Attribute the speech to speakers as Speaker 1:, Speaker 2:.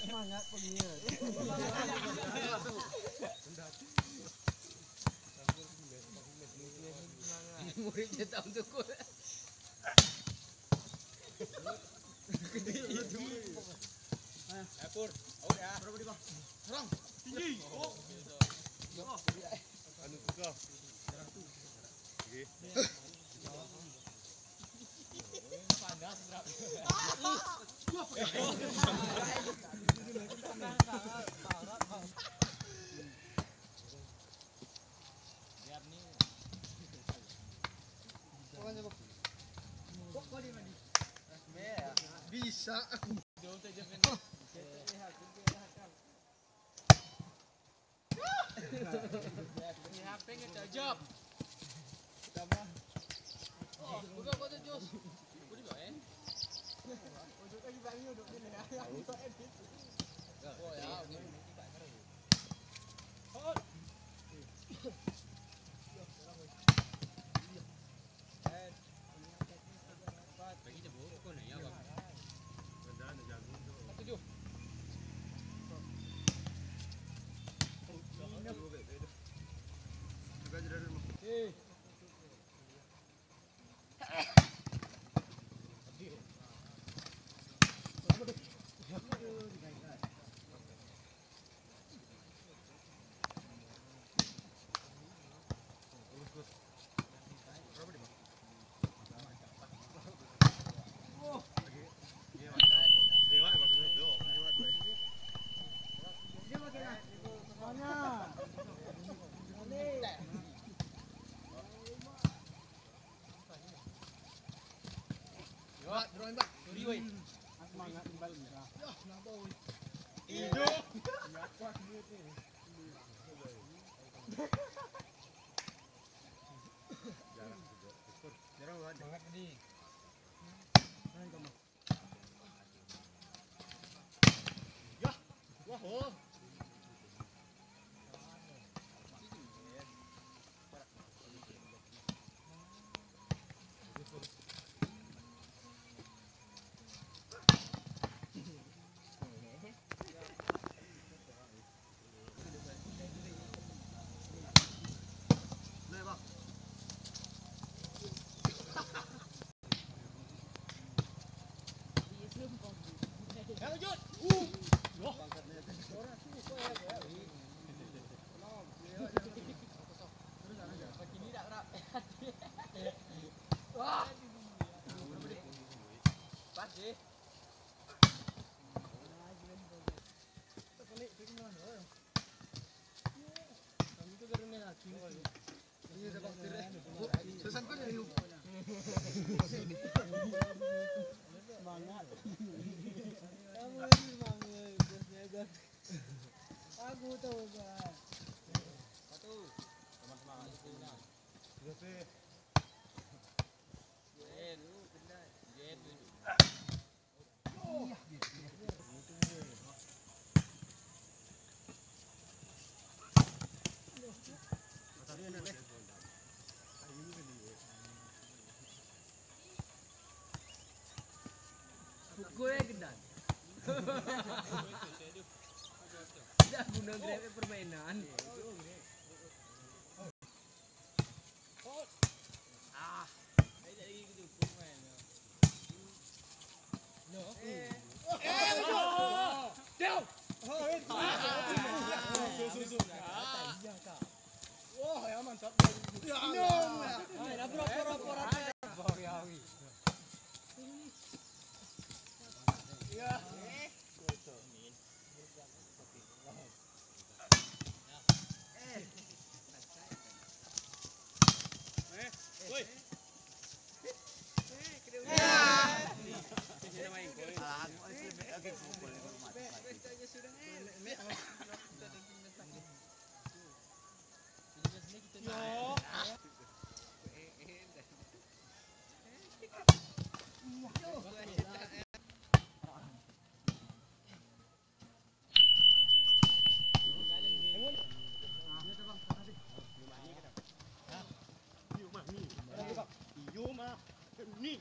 Speaker 1: Semangat punya. Muridnya tak untuk kau. Pur, awak dah. Berapa di bawah? Serang. Tinggi. Oh. Anu juga. Okey. Panas berat. Biar ni. Bisa. Jauh tak je kan. Ni HP ke job. Tambah. Oh, buka kau tu Jos. Boleh tak Duduk lagi bagi duduk ni lah. Aku edit. Oh ya. Oh. Bagi je bu, kau ni ya bang. Dah nak jago tu. 7. Eh. Semangat kembali. Ya, kenapa oi? Hidup. Ya kuat duit ni. Jarang buat. Semangat tadi. Mana kamu? Ya. Wah, oh. Lanjut. Loh. Orang tu kau ya. Begini tak kerap. Wah. Pas je. Balik pergi mana? Kami tu kerana lagi. Ini dah bakter. Sesan kau jadi. Semangat. Aku tahu kan. Satu. Sama-sama. Berapa? Jen, benar. Jen. Oh. Pukul gendan. Tidak guna grab permainan. Ah, saya tak lagi gitu permain. No. Down. Wah, ya mantap. Ya. Hai, rapor. Ya. Woi. Ni.